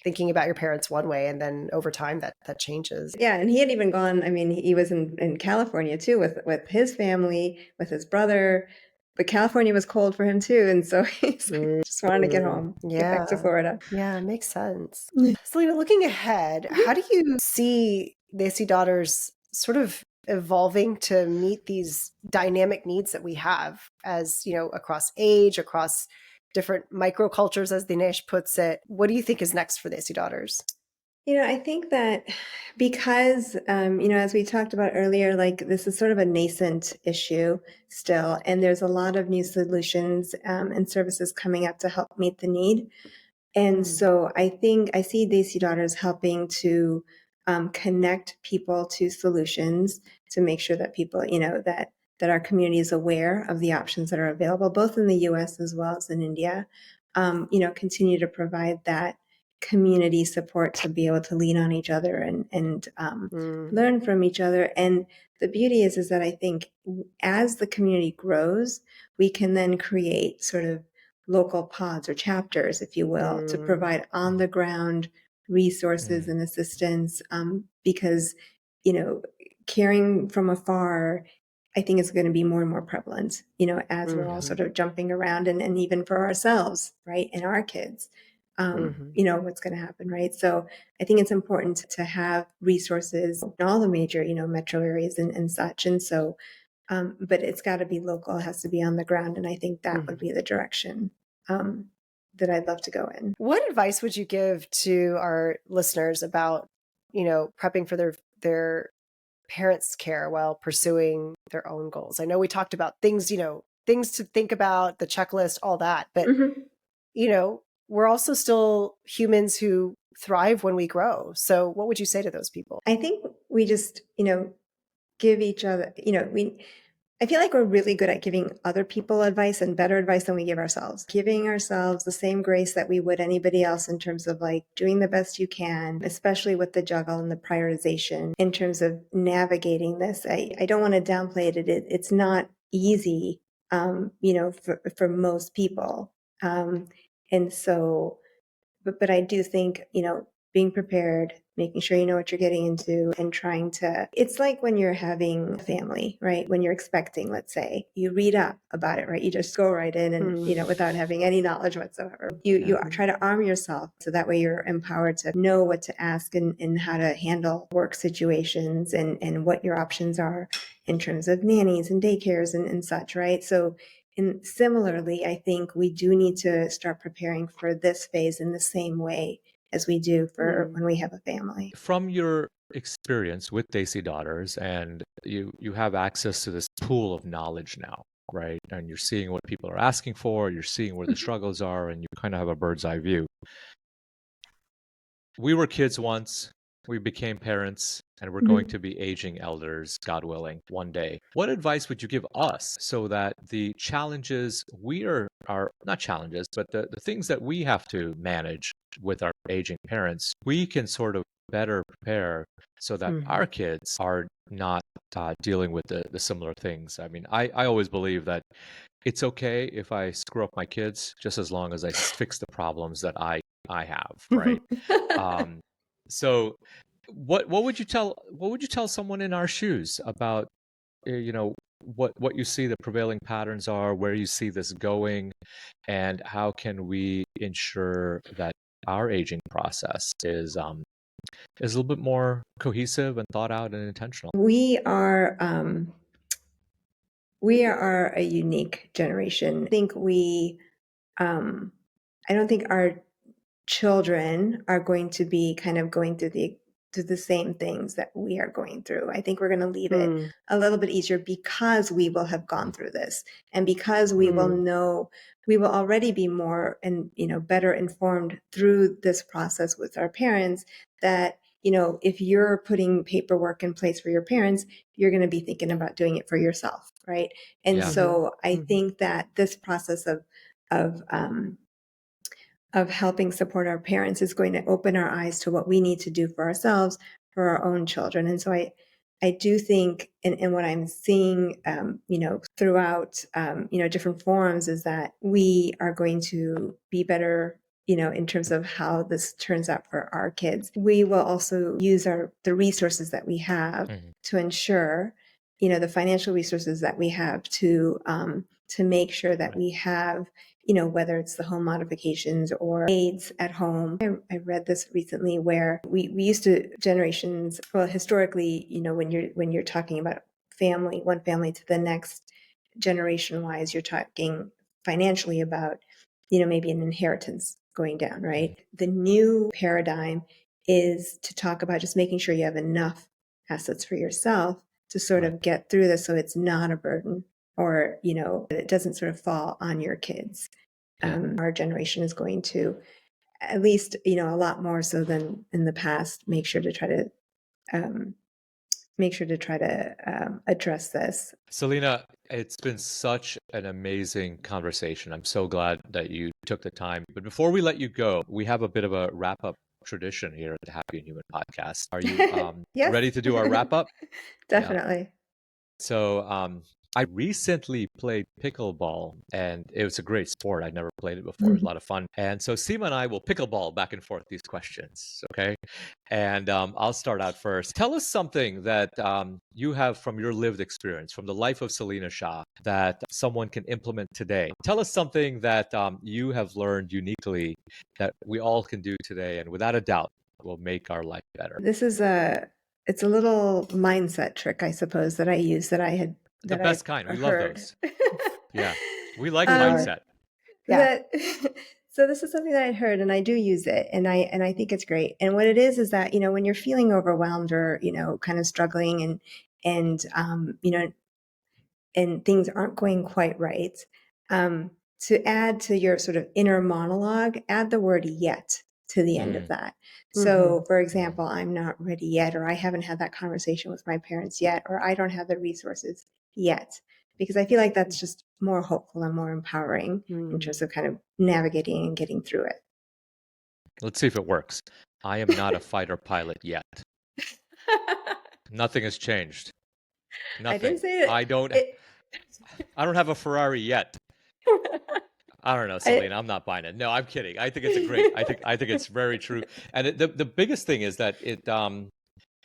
thinking about your parents one way, and then over time that changes. Yeah, and he had even gone, I mean, he was in California too with his family, with his brother, but California was cold for him too, and so he's like, just wanted to get home, get back to Yeah. Florida. Yeah, makes sense. Selena, looking ahead, how do you see Desi Daughters sort of evolving to meet these dynamic needs that we have as, you know, across age, across different microcultures, as Dinesh puts it? What do you think is next for Desi Daughters? I think that because, as we talked about earlier, like this is sort of a nascent issue still, and there's a lot of new solutions and services coming up to help meet the need. And so I think I see Desi Daughters helping to connect people to solutions to make sure that people, that our community is aware of the options that are available, both in the U.S. as well as in India. Continue to provide that community support to be able to lean on each other and learn from each other. And the beauty is that I think as the community grows, we can then create sort of local pods or chapters, if you will, to provide on the ground resources and assistance. Because, caring from afar, I think is going to be more and more prevalent, as we're all sort of jumping around and even for ourselves, right? And our kids, what's going to happen, right? So I think it's important to have resources in all the major, metro areas and such. And so, but it's got to be local, it has to be on the ground. And I think that would be the direction that I'd love to go in. What advice would you give to our listeners about, prepping for their parents' care while pursuing their own goals? I know we talked about things, things to think about, the checklist, all that, but we're also still humans who thrive when we grow. So what would you say to those people? I think we just, give each other, I feel like we're really good at giving other people advice and better advice than we give ourselves. Giving ourselves the same grace that we would anybody else in terms of like doing the best you can, especially with the juggle and the prioritization in terms of navigating this. I don't want to downplay it. It's not easy, for most people. And so, but I do think, being prepared, making sure you know what you're getting into and trying to, it's like when you're having a family, right? When you're expecting, let's say, you read up about it, right? You just go right in and, without having any knowledge whatsoever. You try to arm yourself so that way you're empowered to know what to ask and how to handle work situations and what your options are in terms of nannies and daycares and such, right? So, and similarly, I think we do need to start preparing for this phase in the same way as we do for when we have a family. From your experience with Desi Daughters, and you have access to this pool of knowledge now, right? And you're seeing what people are asking for, you're seeing where the struggles are, and you kind of have a bird's eye view. We were kids once, we became parents, and we're going to be aging elders, God willing, one day. What advice would you give us so that the challenges we are not challenges, but the things that we have to manage with our aging parents, we can sort of better prepare so that our kids are not dealing with the similar things? I mean, I always believe that it's okay if I screw up my kids just as long as I fix the problems that I have, right? So what would you tell someone in our shoes about what you see the prevailing patterns are, where you see this going, and how can we ensure that our aging process is a little bit more cohesive and thought out and intentional? We are a unique generation. I don't think our children are going to be kind of going through the same things that we are going through. I think we're going to leave it a little bit easier because we will have gone through this and because we will know, we will already be more and, better informed through this process with our parents that, if you're putting paperwork in place for your parents, you're going to be thinking about doing it for yourself. Right. And so I think that this process of, of helping support our parents is going to open our eyes to what we need to do for ourselves, for our own children. And so I do think, and what I'm seeing, throughout, different forums is that we are going to be better, in terms of how this turns out for our kids. We will also use the resources that we have to ensure, the financial resources that we have to make sure that we have, whether it's the home modifications or aids at home. I read this recently where we used to generations, well, historically, when you're talking about one family to the next generation wise, you're talking financially about, maybe an inheritance going down, right? The new paradigm is to talk about just making sure you have enough assets for yourself to sort of get through this so it's not a burden, or it doesn't sort of fall on your kids. Our generation is going to, at least a lot more so than in the past, make sure to try to address this. Salina, it's been such an amazing conversation. I'm so glad that you took the time. But before we let you go, we have a bit of a wrap up tradition here at the Happy and Human podcast. Are you Yes. ready to do our wrap up? Definitely. Yeah. So I recently played pickleball, and it was a great sport. I'd never played it before. It was a lot of fun. And so Seema and I will pickleball back and forth these questions, okay? And I'll start out first. Tell us something that you have from your lived experience, from the life of Salina Shah, that someone can implement today. Tell us something that you have learned uniquely that we all can do today, and without a doubt, will make our life better. It's a little mindset trick, I suppose, that I use that I had The that best I kind. We love heard. those. Yeah. We like We are. mindset. Yeah. So this is something that I heard, and I do use it, and I think it's great. And what it is that, when you're feeling overwhelmed or, kind of struggling and and things aren't going quite right, to add to your sort of inner monologue, add the word yet to the end of that. So, for example, I'm not ready yet, or I haven't had that conversation with my parents yet, or I don't have the resources yet, because I feel like that's just more hopeful and more empowering in terms of kind of navigating and getting through it. Let's see if it works. I am not a fighter pilot yet. Nothing has changed. Nothing. I didn't say it. I don't have a Ferrari yet. I don't know, Salina. I'm not buying it. No, I'm kidding. I think it's a great. I think it's very true. And the biggest thing is that it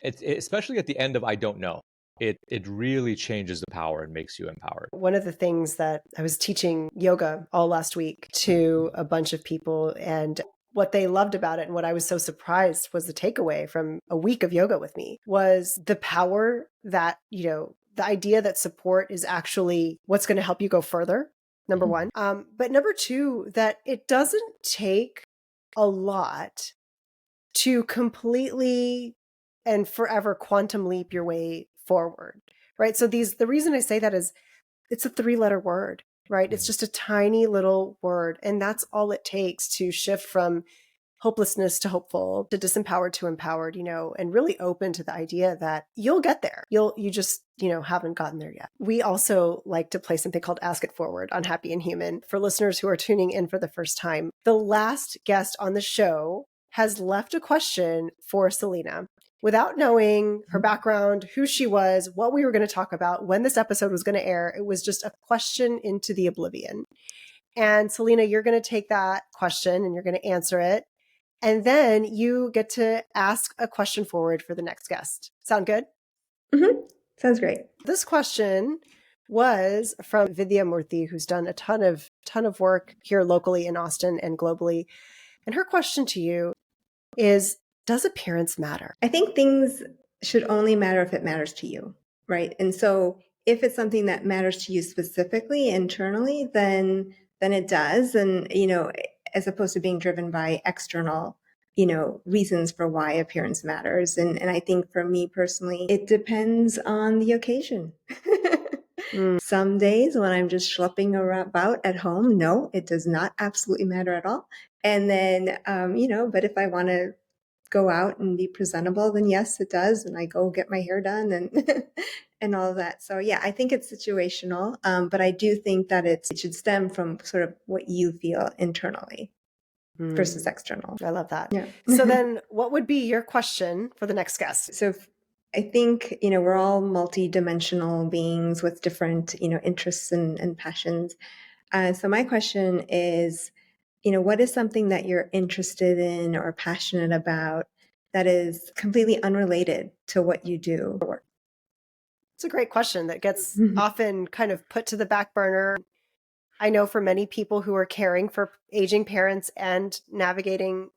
especially at the end of I don't know. It really changes the power and makes you empowered. One of the things that I was teaching yoga all last week to a bunch of people, and what they loved about it and what I was so surprised was the takeaway from a week of yoga with me was the power that, the idea that support is actually what's going to help you go further. Number one. But number two, that it doesn't take a lot to completely and forever quantum leap your way forward, right? So the reason I say that is it's a 3-letter word, right? It's just a tiny little word. And that's all it takes to shift from hopelessness to hopeful, to disempowered to empowered, and really open to the idea that you'll get there. You just, haven't gotten there yet. We also like to play something called Ask It Forward on Happy and Human. For listeners who are tuning in for the first time, the last guest on the show has left a question for Salina without knowing her background, who she was, what we were going to talk about, when this episode was going to air. It was just a question into the oblivion. And Salina, you're going to take that question and you're going to answer it. And then you get to ask a question forward for the next guest. Sound good? Sounds great. This question was from Vidya Murthy, who's done a ton of work here locally in Austin and globally. And her question to you is, does appearance matter? I think things should only matter if it matters to you, right? And so if it's something that matters to you specifically internally, then it does. And, as opposed to being driven by external, reasons for why appearance matters. And I think for me personally, it depends on the occasion. Some days when I'm just schlepping about at home, no, it does not absolutely matter at all. And then, but if I want to go out and be presentable, then yes, it does. And I go get my hair done and and all of that. So yeah, I think it's situational, but I do think that it should stem from sort of what you feel internally versus external. I love that. Yeah. So then what would be your question for the next guest? So I think, we're all multi-dimensional beings with different, interests and passions. So my question is, what is something that you're interested in or passionate about that is completely unrelated to what you do for work? It's a great question that gets often kind of put to the back burner. I know for many people who are caring for aging parents and navigating,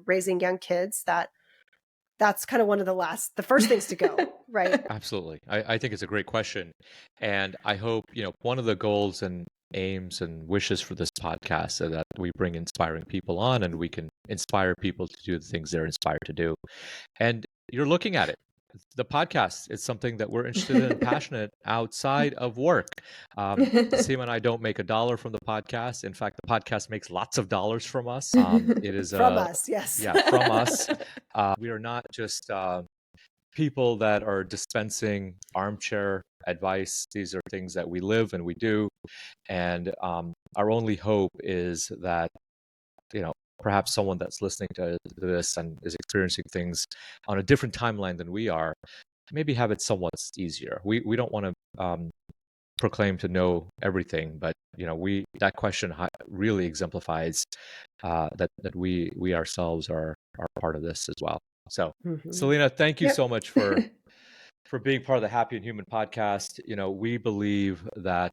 raising young kids, that's kind of one of the first things to go, right? Absolutely. I think it's a great question. And I hope, one of the goals and aims and wishes for this podcast is that we bring inspiring people on and we can inspire people to do the things they're inspired to do. And you're looking at it. The podcast is something that we're interested in and passionate outside of work. Seema and I don't make a dollar from the podcast. In fact, the podcast makes lots of dollars from us. It is From us, yes. yeah, from us. We are not just people that are dispensing armchair advice. These are things that we live and we do. And our only hope is that, perhaps someone that's listening to this and is experiencing things on a different timeline than we are, maybe have it somewhat easier. We don't want to proclaim to know everything, but that question really exemplifies that we ourselves are part of this as well. So, Salina, thank you Yep. so much for being part of the Happy and Human podcast. We believe that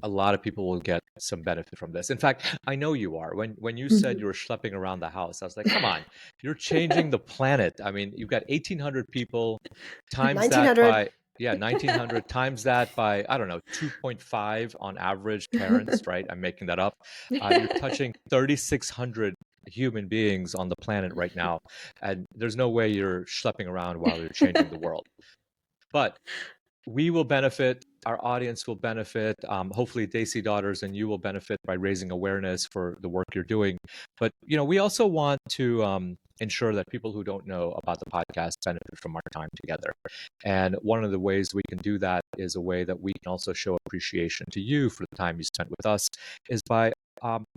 a lot of people will get some benefit from this. In fact, I know you are. When you said you were schlepping around the house, I was like, come on, you're changing the planet. I mean, you've got 1,800 people, times that 1900. by, yeah, 1,900, times that by, I don't know, 2.5 on average parents, right? I'm making that up. You're touching 3,600 human beings on the planet right now. And there's no way you're schlepping around while you're changing the world. But we will benefit, our audience will benefit. Hopefully, Desi Daughters and you will benefit by raising awareness for the work you're doing. But we also want to ensure that people who don't know about the podcast benefit from our time together. And one of the ways we can do that is a way that we can also show appreciation to you for the time you spent with us, is by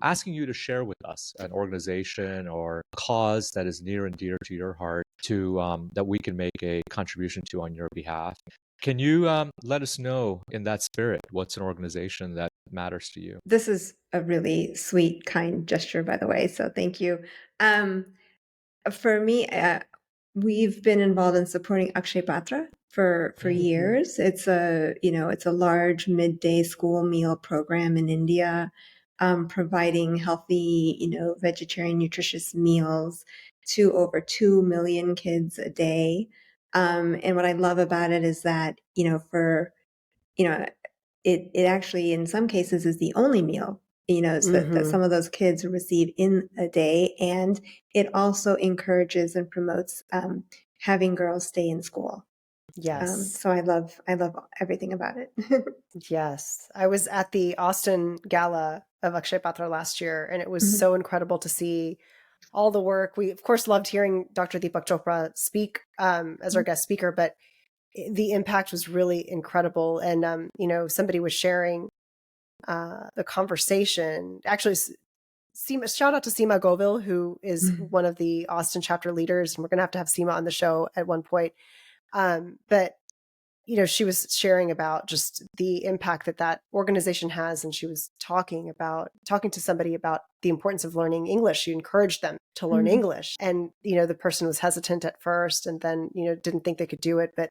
asking you to share with us an organization or cause that is near and dear to your heart, to that we can make a contribution to on your behalf. Can you let us know in that spirit what's an organization that matters to you? This is a really sweet, kind gesture, by the way. So thank you. For me, we've been involved in supporting Akshay Patra for years. It's a large midday school meal program in India, providing healthy, vegetarian, nutritious meals to over 2 million kids a day. And what I love about it is that, for you know, it actually in some cases is the only meal, that some of those kids receive in a day. And it also encourages and promotes having girls stay in school. Yes. So I love everything about it. Yes. I was at the Austin Gala of Akshay Patra last year, and it was so incredible to see all the work. We, of course, loved hearing Dr. Deepak Chopra speak as our guest speaker, but the impact was really incredible. And, somebody was sharing the conversation. Actually, shout out to Seema Govil, who is one of the Austin chapter leaders. And we're going to have Seema on the show at one point. But she was sharing about just the impact that organization has. And she was talking to somebody about the importance of learning English. She encouraged them to learn English. And, the person was hesitant at first and then, didn't think they could do it, but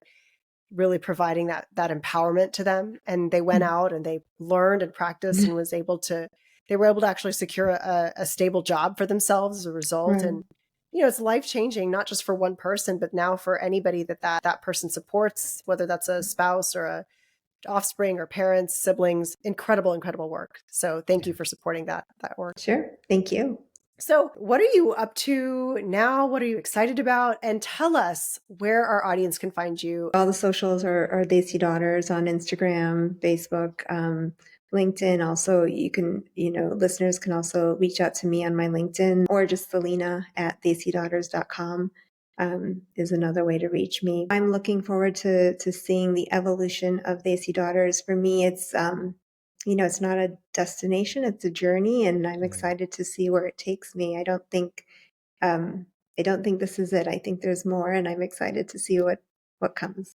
really providing that empowerment to them. And they went out and they learned and practiced and they were able to actually secure a stable job for themselves as a result. Right. And, it's life-changing, not just for one person, but now for anybody that person supports, whether that's a spouse or a offspring or parents, siblings. Incredible, incredible work. So thank you for supporting that work. Sure. Thank you. So what are you up to now? What are you excited about? And tell us where our audience can find you. All the socials are Desi Daughters on Instagram, Facebook, LinkedIn. Also, you can, listeners can also reach out to me on my LinkedIn, or just Salina at desidaughters.com is another way to reach me. I'm looking forward to seeing the evolution of Desi Daughters. For me, it's, it's not a destination, it's a journey, and I'm excited to see where it takes me. I don't think, I don't think this is it. I think there's more, and I'm excited to see what comes.